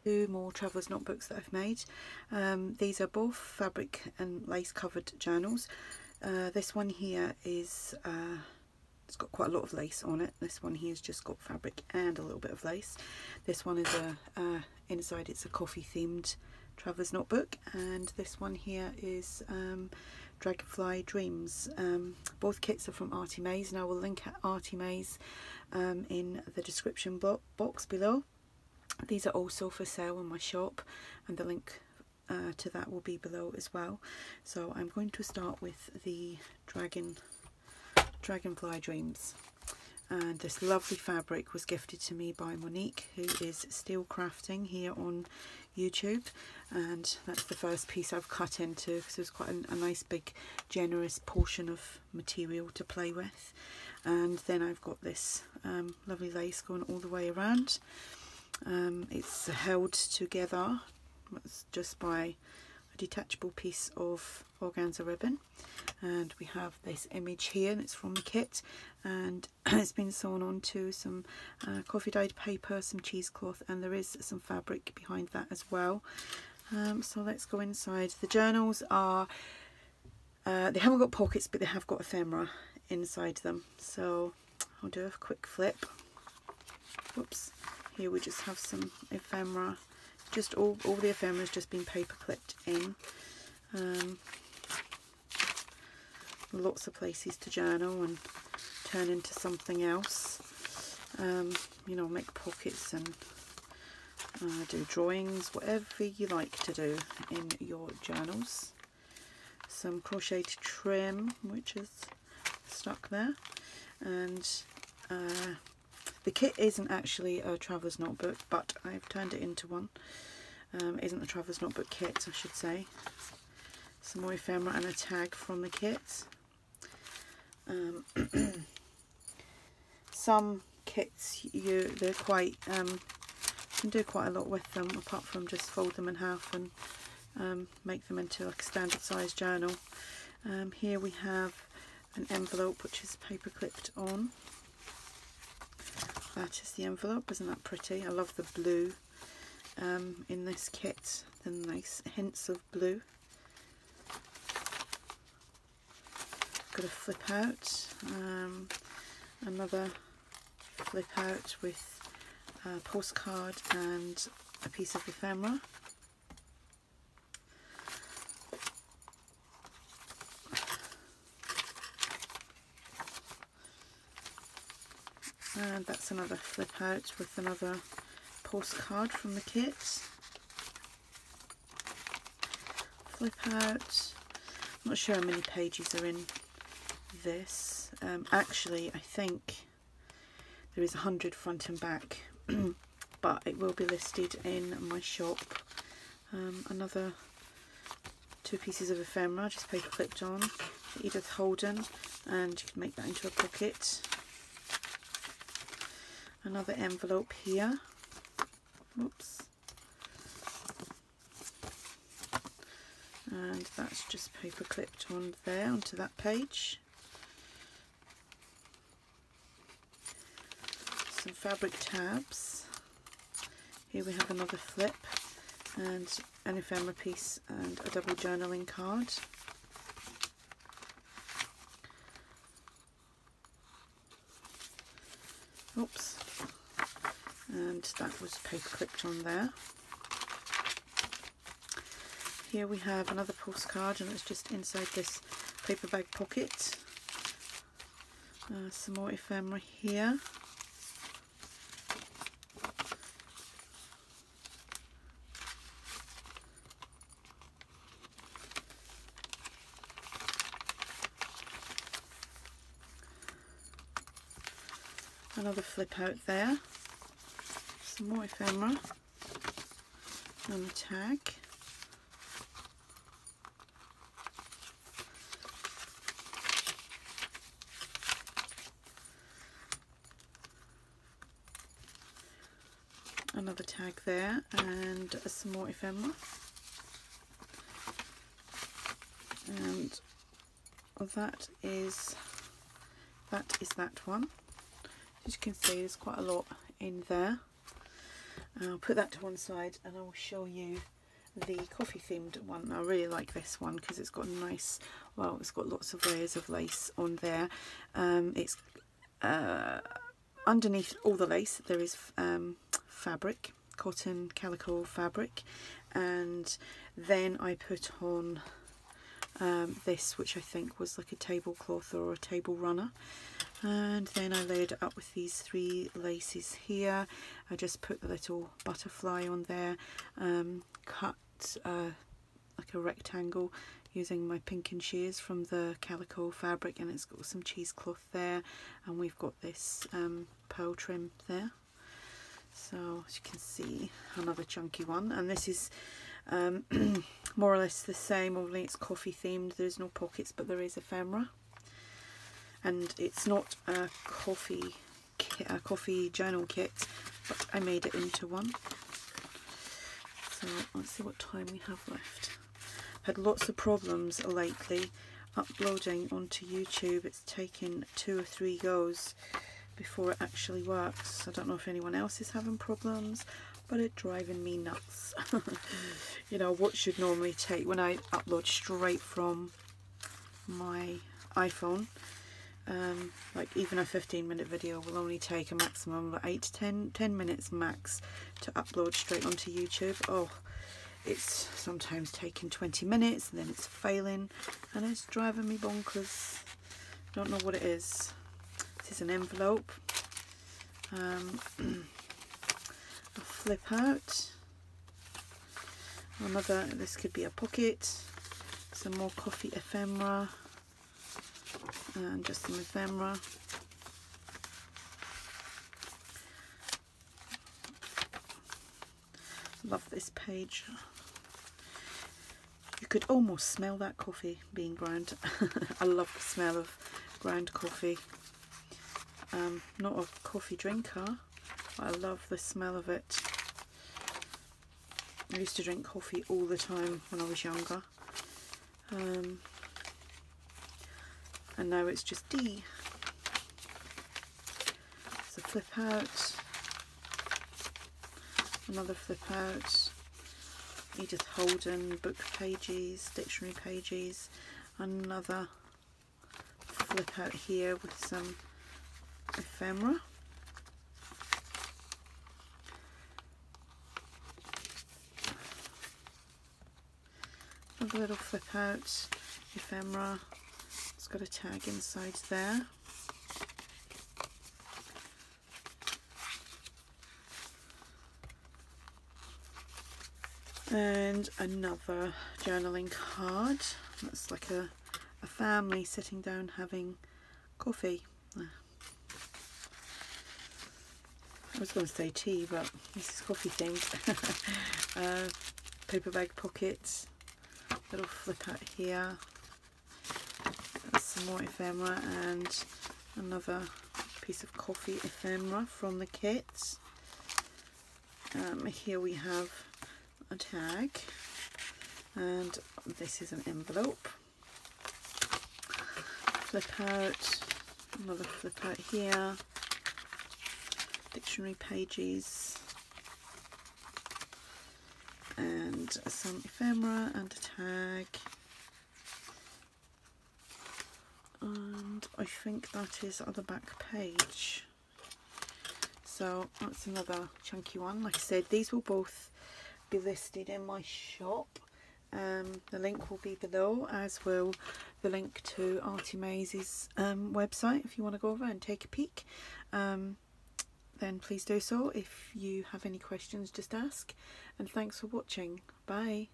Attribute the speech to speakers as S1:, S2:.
S1: Two more traveller's notebooks that I've made. These are both fabric and lace covered journals. This one here is it's got quite a lot of lace on it. This one here has just got fabric and a little bit of lace. This one is inside it's a coffee themed traveller's notebook, and this one here is Dragonfly Dreams. Both kits are from ARTYmaze, and I will link at ARTYmaze in the description box below. These are also for sale in my shop, and the link to that will be below as well. So I'm going to start with the Dragonfly Dreams, and this lovely fabric was gifted to me by Monique, who is Steel Crafting here on YouTube, and that's the first piece I've cut into because it was quite a nice big generous portion of material to play with. And then I've got this lovely lace going all the way around. It's held together just by a detachable piece of organza ribbon, and we have this image here, and it's from the kit, and it's been sewn onto some coffee dyed paper, some cheesecloth, and there is some fabric behind that as well. So let's go inside. The journals are they haven't got pockets, but they have got ephemera inside them, so I'll do a quick flip. Whoops. Here we just have some ephemera, just all the ephemera has just been paper clipped in. Lots of places to journal and turn into something else. You know, make pockets and do drawings, whatever you like to do in your journals. Some crocheted trim which is stuck there, and the kit isn't actually a traveller's notebook, but I've turned it into one. It isn't a traveller's notebook kit, I should say. Some more ephemera and a tag from the kit. Some kits they're quite you can do quite a lot with them, apart from just fold them in half and make them into like a standard size journal. Here we have an envelope which is paper clipped on. That is the envelope. Isn't that pretty? I love the blue in this kit, the nice hints of blue. Got a flip out, another flip out with a postcard and a piece of ephemera. And that's another flip out with another postcard from the kit. Flip out. I'm not sure how many pages are in this. Actually, I think there is 100 front and back, but it will be listed in my shop. Another two pieces of ephemera, just paper clipped on. Edith Holden, and you can make that into a pocket. Another envelope here. Whoops. And that's just paper clipped on there onto that page. Some fabric tabs. Here we have another flip and an ephemera piece and a double journaling card. Oops. And that was paper clipped on there. Here we have another postcard, and it's just inside this paper bag pocket. Some more ephemera here. Another flip out there. Some more ephemera and a tag. Another tag there, and some more ephemera. And that is that one. As you can see, there's quite a lot in there. I'll put that to one side and I'll show you the coffee themed one. I really like this one because it's got a nice, well, it's got lots of layers of lace on there. It's underneath all the lace there is fabric, cotton calico fabric, and then I put on this, which I think was like a tablecloth or a table runner, and then I layered it up with these 3 laces here. I just put the little butterfly on there, cut like a rectangle using my pink and shears from the calico fabric, and it's got some cheesecloth there, and we've got this pearl trim there. So as you can see, another chunky one, and this is more or less the same, only it's coffee themed. There's no pockets, but there is ephemera, and it's not a coffee journal kit, but I made it into one. So let's see what time we have left. I've had lots of problems lately uploading onto YouTube. It's taken 2 or 3 goes before it actually works. I don't know if anyone else is having problems, but it's driving me nuts. You know, what should normally take, when I upload straight from my iPhone, like even a 15-minute video will only take a maximum of 8 to 10 minutes max to upload straight onto YouTube. Oh, it's sometimes taking 20 minutes and then it's failing and it's driving me bonkers. Don't know what it is. This is an envelope. A flip out. Another, this could be a pocket. Some more coffee ephemera. And just some ephemera. Love this page. You could almost smell that coffee being ground. I love the smell of ground coffee. Not a coffee drinker, but I love the smell of it. I used to drink coffee all the time when I was younger. And now it's just tea. So flip out. Another flip out. Edith Holden book pages, dictionary pages. Another flip out here with some ephemera. Another little flip out ephemera. It's got a tag inside there. And another journaling card. That's like a family sitting down having coffee. I was going to say tea, but this is coffee themed. Paper bag pockets. Little flip out here. Some more ephemera and another piece of coffee ephemera from the kit. Here we have a tag, and this is an envelope. Flip out, another flip out here. Dictionary pages and some ephemera and a tag, and I think that is on the back page. So that's another chunky one. Like I said, these will both be listed in my shop. The link will be below, as will the link to ARTYmaze's website if you want to go over and take a peek. Then please do so. If you have any questions, just ask, and thanks for watching. Bye.